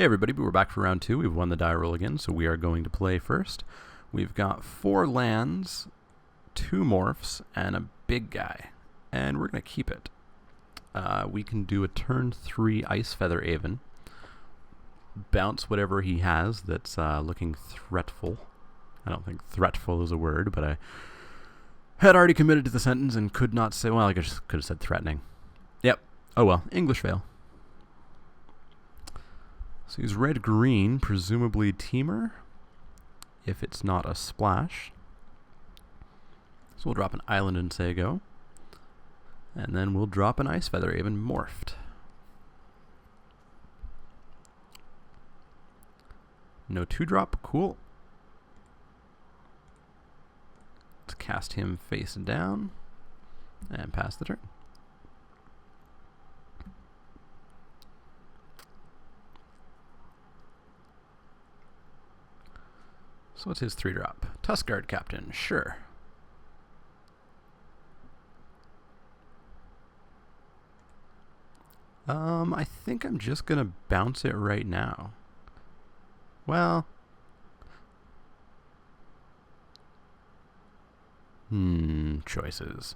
Hey everybody, we're back for round 2. We've won the die roll again, so we are going to play first. We've got 4 lands, 2 morphs, and a big guy. And we're going to keep it. We can do a turn 3 Ice Feather Aven. Bounce whatever he has that's looking threatful. I don't think threatful is a word, but I had already committed to the sentence and could not say, well, I just could have said threatening. Yep. Oh well, English fail. So he's red-green, presumably Teamer, if it's not a splash. So we'll drop an Island and say go. And then we'll drop an Ice Feather Aven morphed. No 2-drop, cool. Let's cast him face down and pass the turn. So what's his 3-drop? Tuskguard Captain, sure. I think I'm just gonna bounce it right now. Well, choices.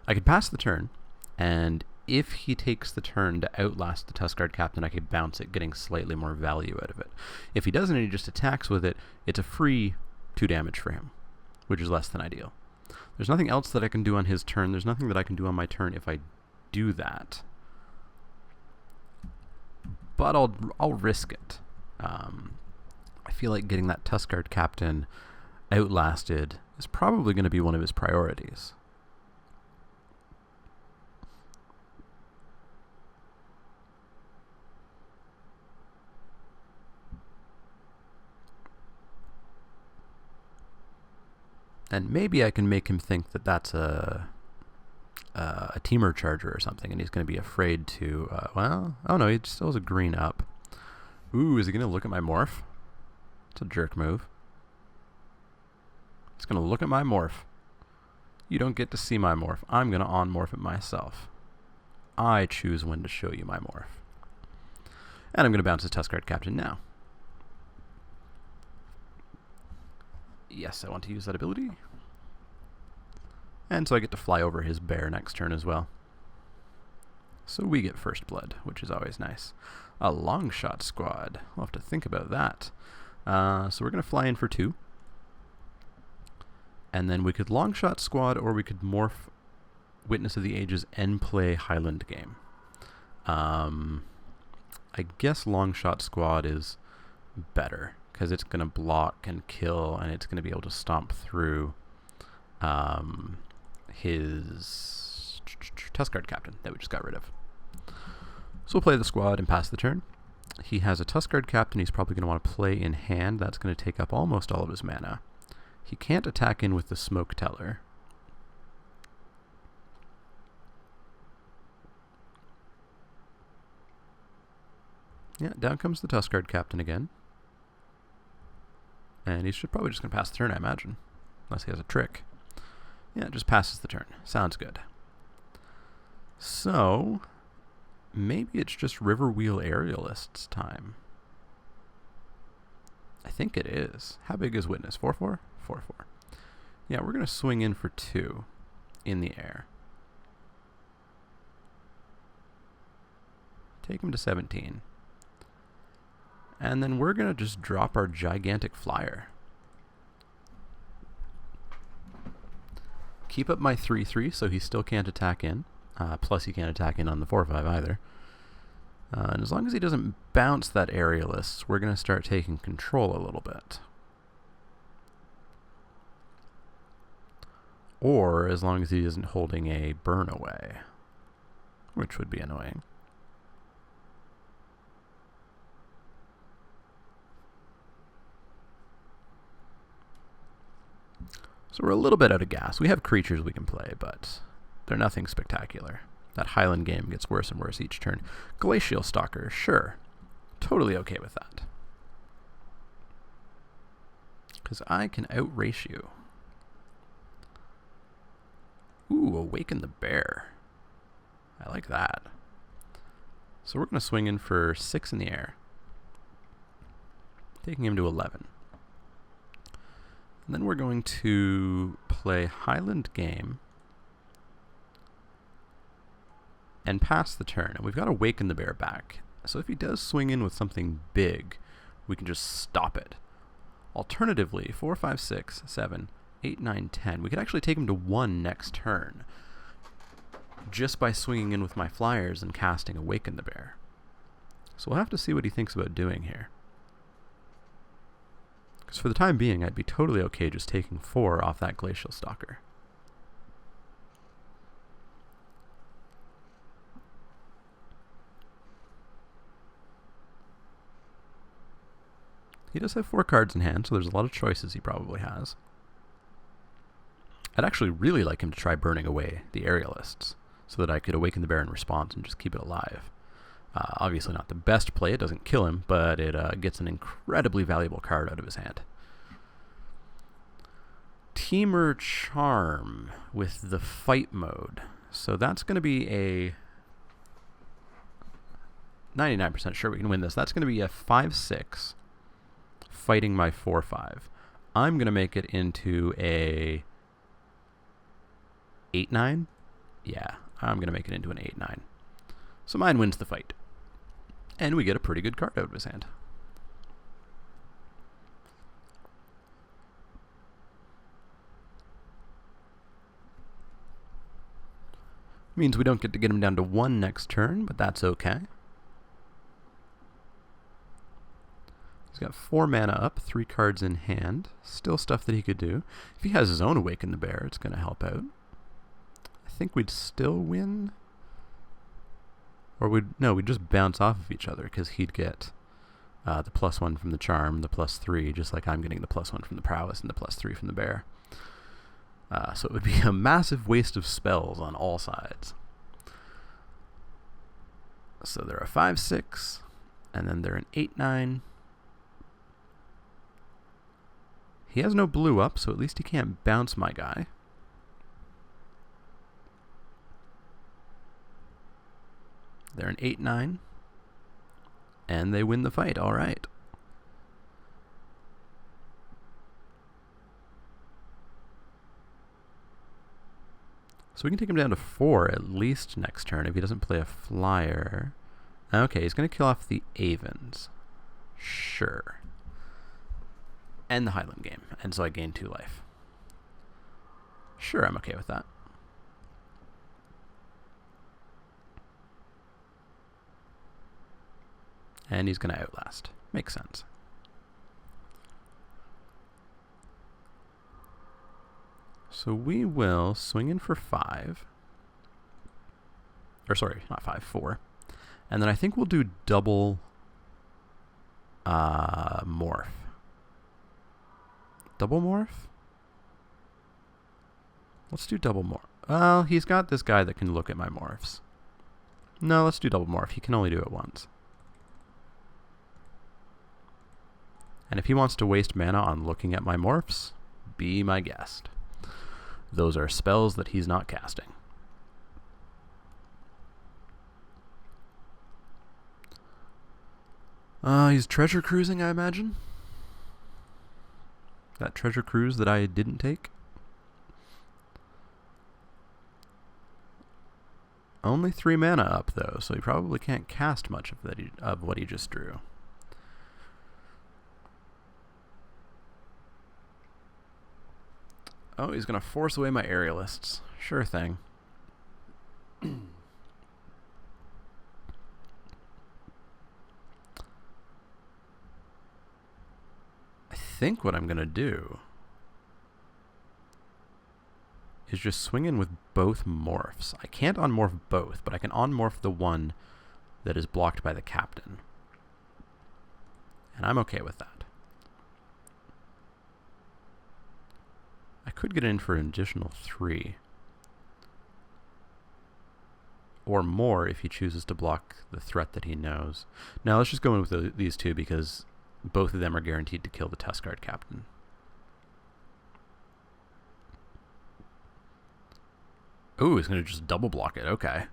I could pass the turn, and if he takes the turn to outlast the Tuskguard Captain, I could bounce it, getting slightly more value out of it. If he doesn't and he just attacks with it, it's a free 2 damage for him, which is less than ideal. There's nothing else that I can do on his turn. There's nothing that I can do on my turn if I do that. But I'll risk it. I feel like getting that Tuskguard Captain outlasted is probably going to be one of his priorities. And maybe I can make him think that that's a Teamer Charger or something, and he's going to be afraid to, well, oh no, he still has a green up. Ooh, is he going to look at my morph? It's a jerk move. He's going to look at my morph. You don't get to see my morph. I'm going to on-morph it myself. I choose when to show you my morph. And I'm going to bounce his Tuskguard Captain now. Yes, I want to use that ability. And so I get to fly over his bear next turn as well. So we get first blood, which is always nice. A long shot squad. We'll have to think about that. So we're going to fly in for 2. And then we could long shot squad, or we could morph Witness of the Ages and play Highland game. I guess long shot squad is better, because it's going to block and kill, and it's going to be able to stomp through his Tuskguard Captain that we just got rid of. So we'll play the squad and pass the turn. He has a Tuskguard Captain he's probably going to want to play in hand. That's going to take up almost all of his mana. He can't attack in with the Smoke Teller. Yeah, down comes the Tuskguard Captain again. And he should probably just going to pass the turn, I imagine. Unless he has a trick. Yeah, it just passes the turn. Sounds good. So, maybe it's just Riverwheel Aerialist's time. I think it is. How big is Witness? 4/4? 4/4. Yeah, we're going to swing in for 2 in the air. Take him to 17. And then we're going to just drop our gigantic flyer. Keep up my 3/3 so he still can't attack in. Plus he can't attack in on the 4/5 either. And as long as he doesn't bounce that Aerialist, we're going to start taking control a little bit. Or as long as he isn't holding a burn away, which would be annoying. So we're a little bit out of gas. We have creatures we can play, but they're nothing spectacular. That Highland game gets worse and worse each turn. Glacial Stalker, sure. Totally okay with that. Because I can outrace you. Ooh, Awaken the Bear. I like that. So we're going to swing in for 6 in the air, taking him to 11. And then we're going to play Highland Game and pass the turn. And we've got to Awaken the Bear back. So if he does swing in with something big, we can just stop it. Alternatively, 4, 5, 6, 7, 8, 9, 10. We could actually take him to 1 next turn just by swinging in with my flyers and casting Awaken the Bear. So we'll have to see what he thinks about doing here. Because for the time being, I'd be totally okay just taking 4 off that Glacial Stalker. He does have 4 cards in hand, so there's a lot of choices he probably has. I'd actually really like him to try burning away the Aerialists, so that I could Awaken the Bear in response and just keep it alive. Obviously not the best play, it doesn't kill him, but it gets an incredibly valuable card out of his hand. Teamer Charm with the fight mode. So that's going to be a 99% sure we can win this. That's going to be a 5-6 fighting my 4-5. I'm going to make it into a 8-9. Yeah, I'm going to make it into an 8-9. So mine wins the fight. And we get a pretty good card out of his hand. Means we don't get to get him down to 1 next turn, but that's okay. He's got 4 mana up, 3 cards in hand. Still stuff that he could do. If he has his own Awaken the Bear, it's going to help out. I think we'd still win. Or we'd just bounce off of each other, because he'd get the +1 from the Charm, the +3, just like I'm getting the +1 from the Prowess and the +3 from the Bear. So it would be a massive waste of spells on all sides. So they're a 5-6, and then they're an 8-9. He has no blue up, so at least he can't bounce my guy. They're an 8-9, and they win the fight. All right. So we can take him down to 4 at least next turn if he doesn't play a flyer. Okay, he's going to kill off the Avens. Sure. And the Highland Game. And so I gain 2 life. Sure, I'm okay with that. And he's going to Outlast. Makes sense. So we will swing in for 5. Or sorry, not 5, 4. And then I think we'll do double morph. Double morph? Let's do double morph. Well, he's got this guy that can look at my morphs. No, let's do double morph. He can only do it once. And if he wants to waste mana on looking at my morphs, be my guest. Those are spells that he's not casting. He's treasure cruising, I imagine. That treasure cruise that I didn't take. Only 3 mana up, though, so he probably can't cast much of what he just drew. Oh, he's going to force away my Aerialists. Sure thing. I think what I'm going to do is just swing in with both morphs. I can't unmorph both, but I can unmorph the one that is blocked by the captain. And I'm okay with that. I could get in for an additional 3. Or more if he chooses to block the threat that he knows. Now let's just go in with these 2 because both of them are guaranteed to kill the Tuskguard captain. Ooh, he's going to just double block it. Okay.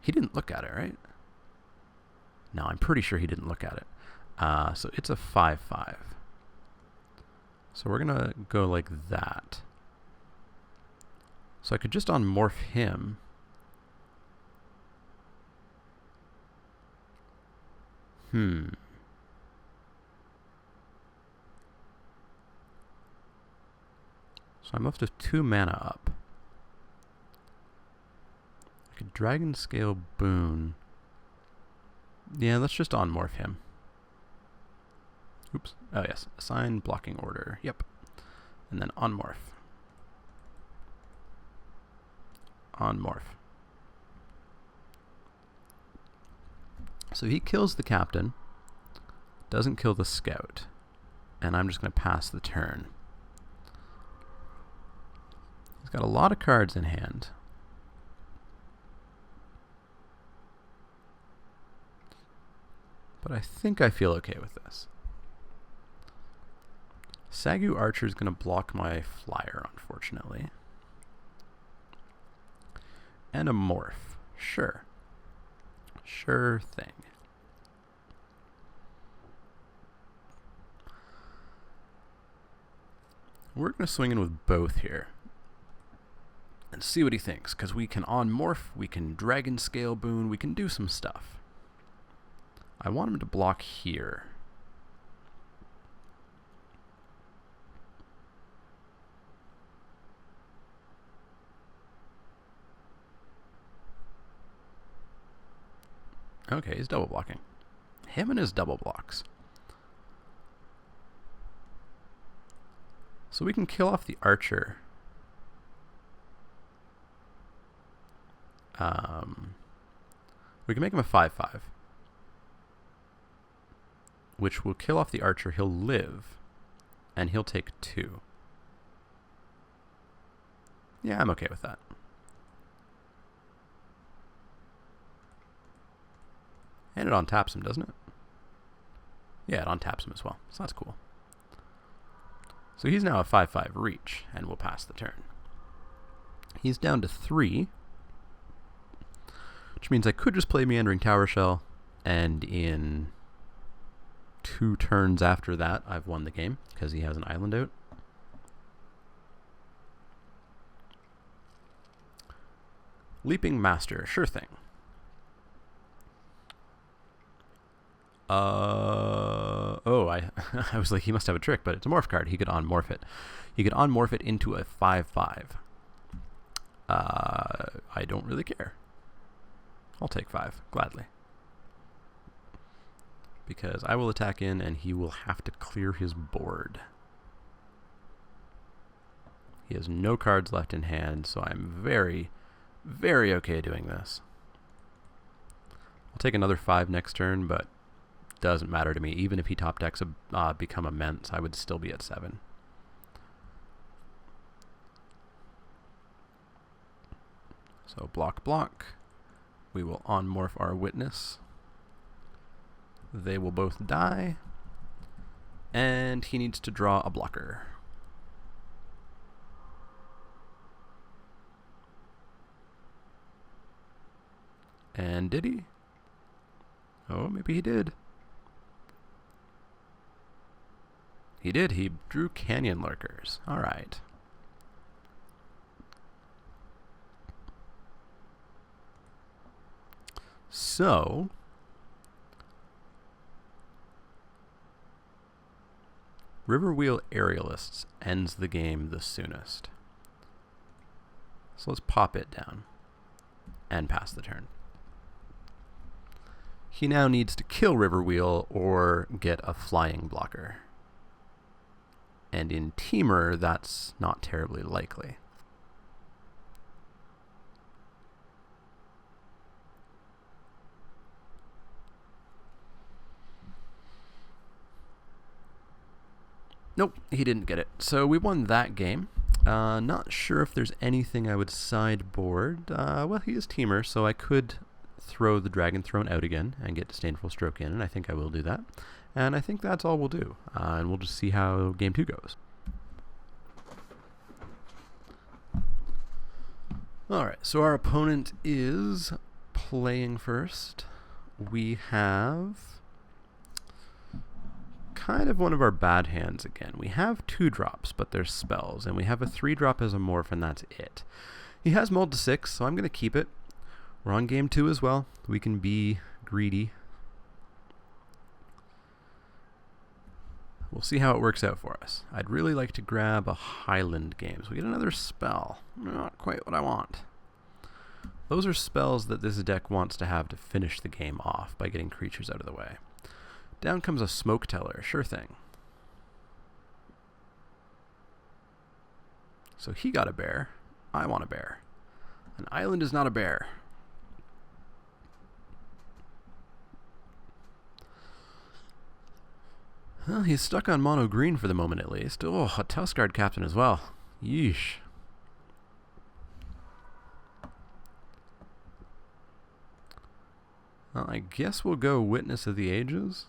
He didn't look at it, right? No, I'm pretty sure he didn't look at it. So it's a 5/5. So we're going to go like that. So I could just unmorph him. So I'm left with 2 mana up. I could Dragon Scale Boon. Yeah, let's just unmorph him. Oops. Oh yes, assign blocking order. Yep. And then unmorph. Unmorph. So he kills the captain, doesn't kill the scout, and I'm just going to pass the turn. He's got a lot of cards in hand. But I think I feel okay with this. Sagu Archer is going to block my flyer, unfortunately. And a morph. Sure. Sure thing. We're going to swing in with both here. And see what he thinks, because we can unmorph, we can Dragon Scale Boon, we can do some stuff. I want him to block here. Okay, he's double blocking. Him and his double blocks. So we can kill off the archer. We can make him a 5/5. Which will kill off the archer. He'll live. And he'll take 2. Yeah, I'm okay with that. And it untaps him, doesn't it? Yeah, it untaps him as well. So that's cool. So he's now a 5/5 reach, and we'll pass the turn. He's down to 3, which means I could just play Meandering Tower Shell, and in 2 turns after that, I've won the game, because he has an island out. Leaping Master, sure thing. I was like, he must have a trick, but it's a morph card. He could unmorph it. He could unmorph it into a 5/5. I don't really care. I'll take 5, gladly. Because I will attack in, and he will have to clear his board. He has no cards left in hand, so I'm very, very okay doing this. I'll take another 5 next turn, but doesn't matter to me. Even if he top decks Become Immense, I would still be at 7. So block, block. We will unmorph our witness. They will both die. And he needs to draw a blocker. And did he? Oh, maybe he did. He did. He drew Canyon Lurkers. All right. So, Riverwheel Aerialists ends the game the soonest. So let's pop it down and pass the turn. He now needs to kill Riverwheel or get a flying blocker. And in Temur, that's not terribly likely. Nope, he didn't get it. So we won that game. Not sure if there's anything I would sideboard. Well, he is Temur, so I could throw the Dragon Throne out again and get Disdainful Stroke in, and I think I will do that. And I think that's all we'll do. And we'll just see how Game 2 goes. Alright, so our opponent is playing first. we have kind of one of our bad hands again. We have 2 drops, but they're spells, and we have a 3-drop as a morph, and that's it. He has mold to 6, so I'm going to keep it. We're on game 2 as well. We can be greedy. We'll see how it works out for us. I'd really like to grab a Highland game. So we get another spell. Not quite what I want. Those are spells that this deck wants to have to finish the game off by getting creatures out of the way. Down comes a Smoke Teller. Sure thing. So he got a bear. I want a bear. An island is not a bear. Well, he's stuck on mono green for the moment at least. Oh, a Tuskguard captain as well. Yeesh. Well, I guess we'll go Witness of the Ages.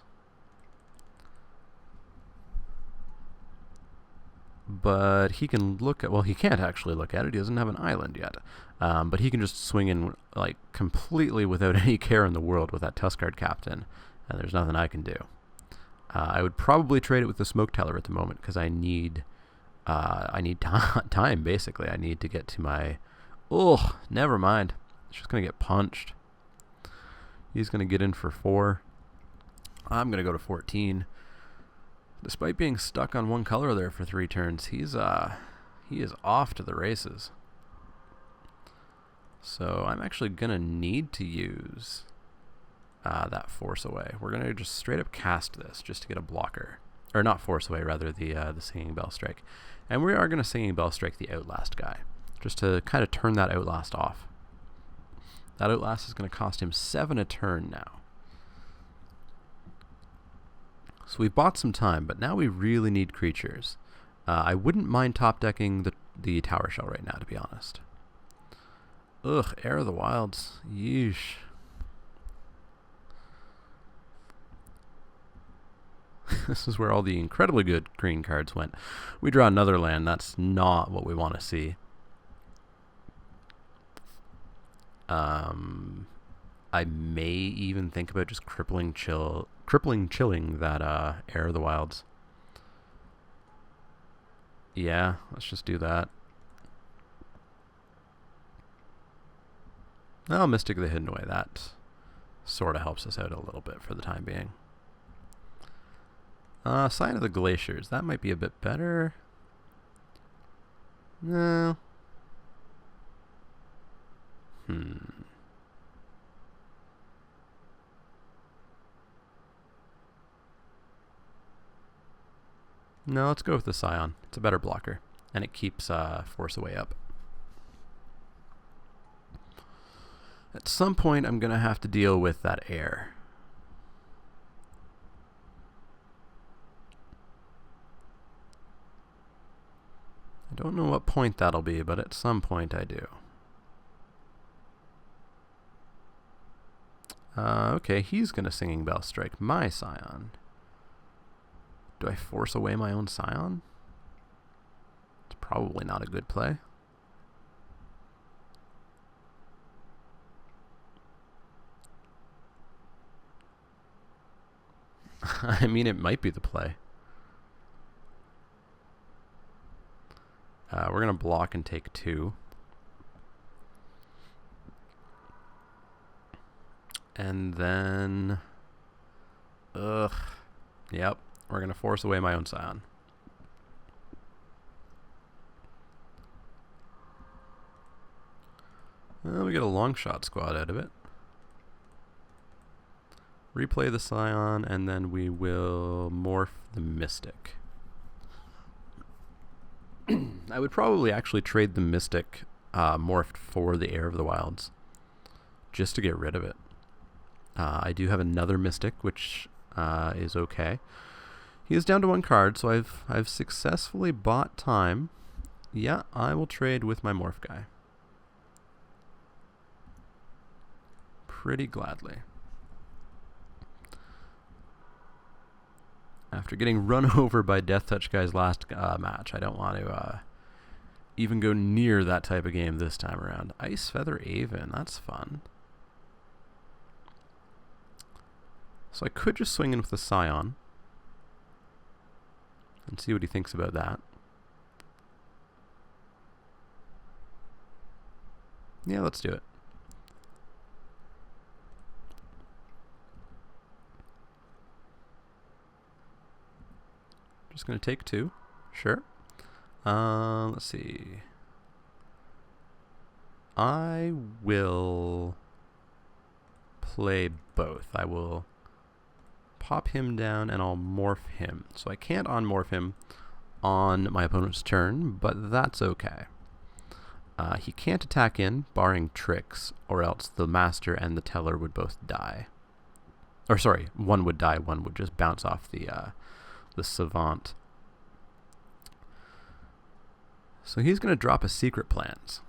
But he can look at... Well, he can't actually look at it. He doesn't have an island yet. But he can just swing in like completely without any care in the world with that Tuskguard captain. And there's nothing I can do. I would probably trade it with the Smoke Teller at the moment because I need time, basically. I need to get to my... Oh, never mind. It's just going to get punched. He's going to get in for 4. I'm going to go to 14. Despite being stuck on one color there for 3 turns, he is off to the races. So I'm actually going to need to use... that Force Away. We're going to just straight up cast this just to get a blocker. Or not Force Away, rather the Singing Bell Strike. And we are going to Singing Bell Strike the Outlast guy. Just to kind of turn that Outlast off. That Outlast is going to cost him 7 a turn now. So we've bought some time, but now we really need creatures. I wouldn't mind top decking the Tower Shell right now, to be honest. Ugh, Heir of the Wilds. Yeesh. This is where all the incredibly good green cards went. We draw another land. That's not what we want to see. I may even think about just crippling chilling that Heir of the Wilds. Yeah, let's just do that. Oh, Mystic of the Hidden Away. That sort of helps us out a little bit for the time being. Sign of the Glaciers. That might be a bit better. No. No, let's go with the Scion. It's a better blocker. And it keeps Force Away up. At some point, I'm going to have to deal with that Heir. I don't know what point that'll be, but at some point I do. Okay, he's going to Singing Bell Strike my Scion. Do I Force Away my own Scion? It's probably not a good play. I mean, it might be the play. We're going to block and take 2. And then... Yep. We're going to Force Away my own Scion. Well, we get a long shot squad out of it. Replay the Scion, and then we will morph the Mystic. I would probably actually trade the Mystic morphed for the Heir of the Wilds, just to get rid of it. I do have another Mystic, which is okay. He is down to 1 card, so I've successfully bought time. Yeah, I will trade with my morph guy. Pretty gladly. After getting run over by Death Touch guy's last match, I don't want to even go near that type of game this time around. Ice Feather Aven, that's fun. So I could just swing in with the Scion and see what he thinks about that. Yeah, let's do it. Just going to take 2. Sure. Let's see. I will play both. I will pop him down and I'll morph him. So I can't unmorph him on my opponent's turn, but that's okay. He can't attack in, barring tricks, or else the Master and the Teller would both die. Or sorry, one would die, one would just bounce off the Savant. So he's going to drop a Secret Plans.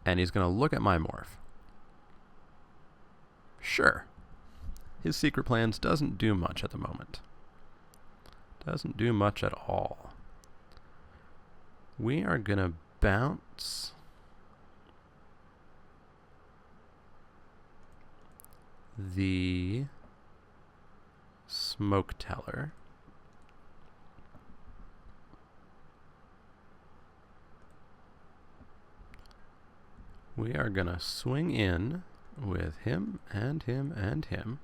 And he's going to look at my morph. Sure. His Secret Plans doesn't do much at the moment. Doesn't do much at all. We are going to bounce the Smoke Teller. We are going to swing in with him and him and him.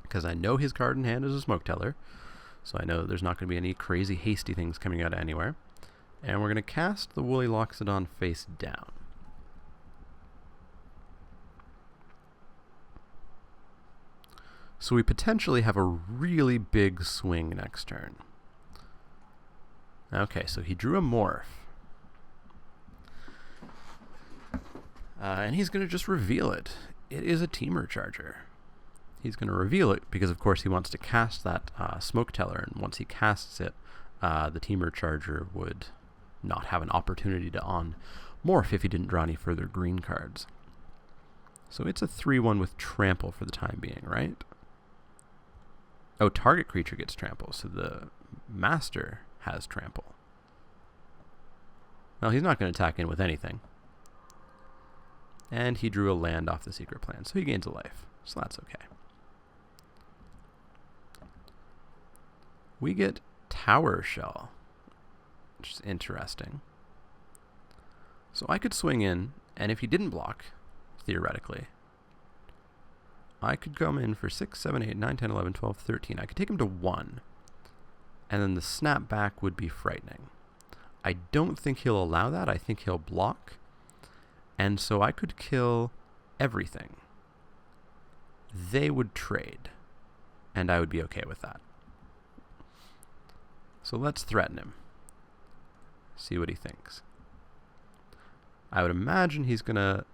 Because I know his card in hand is a Smoke Teller. So I know there's not going to be any crazy hasty things coming out of anywhere. And we're going to cast the Woolly Loxodon face down. So we potentially have a really big swing next turn. Okay, so he drew a morph. And he's going to just reveal it. It is a Teamer Charger. He's going to reveal it because, of course, he wants to cast that Smoke Teller, and once he casts it, the Teamer Charger would not have an opportunity to on-morph if he didn't draw any further green cards. So it's a 3-1 with Trample for the time being, right? Oh, target creature gets Trample, so the Master has Trample. Well, he's not going to attack in with anything. And he drew a land off the Secret Plan, so he gains a life. So that's okay. We get Tower Shell, which is interesting. So I could swing in, and if he didn't block, theoretically, I could come in for 6, 7, 8, 9, 10, 11, 12, 13. I could take him to 1, and then the snap back would be frightening. I don't think he'll allow that. I think he'll block. And so I could kill everything. They would trade, and I would be okay with that. So let's threaten him. See what he thinks. I would imagine he's going to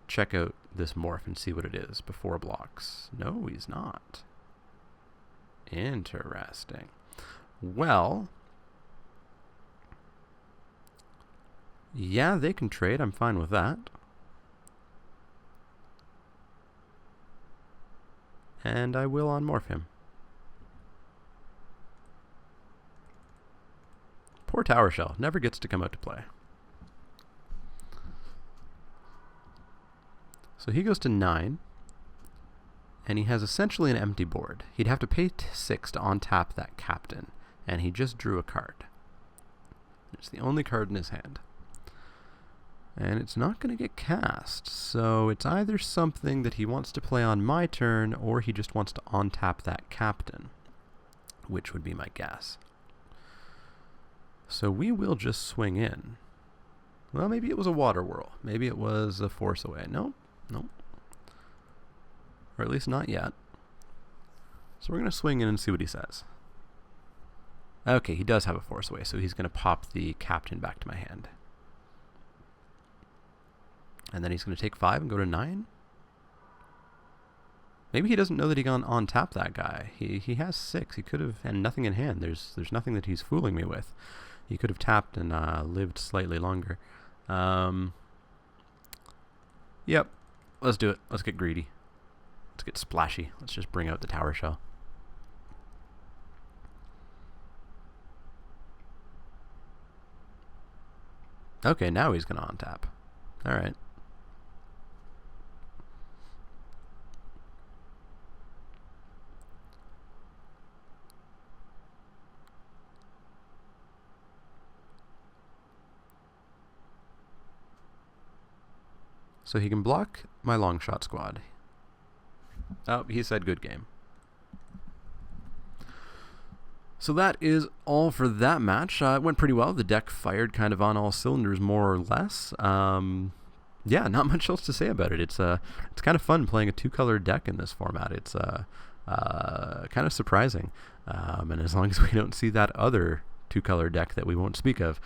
check out this morph and see what it is before blocks. No, he's not. Interesting. Well, yeah, they can trade. I'm fine with that. And I will unmorph him. Poor Tower Shell. Never gets to come out to play. So he goes to 9. And he has essentially an empty board. He'd have to pay 6 to untap that Captain. And he just drew a card. It's the only card in his hand. And it's not going to get cast, so it's either something that he wants to play on my turn, or he just wants to untap that Captain, which would be my guess. So we will just swing in. Well, maybe it was a Water Whirl. Maybe it was a Force Away. Nope, nope. Or at least not yet. So we're going to swing in and see what he says. Okay, he does have a Force Away, so he's going to pop the Captain back to my hand. And then he's going to take 5 and go to 9. Maybe he doesn't know that he can untap that guy. He has 6. He could have, and nothing in hand. There's nothing that he's fooling me with. He could have tapped and lived slightly longer. Yep. Let's do it. Let's get greedy. Let's get splashy. Let's just bring out the Tower Shell. Okay, now he's going to untap. All right. so he can block my long shot squad. Oh, he said good game. So that is all for that match. It went pretty well. The deck fired kind of on all cylinders, more or less. Yeah, not much else to say about it. It's kind of fun playing a 2-color deck in this format. It's kind of surprising. And as long as we don't see that other 2-color deck that we won't speak of,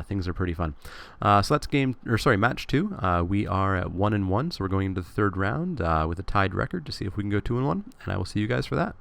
things are pretty fun. So that's match 2. We are at 1-1, so we're going into the third round with a tied record to see if we can go 2-1, and I will see you guys for that.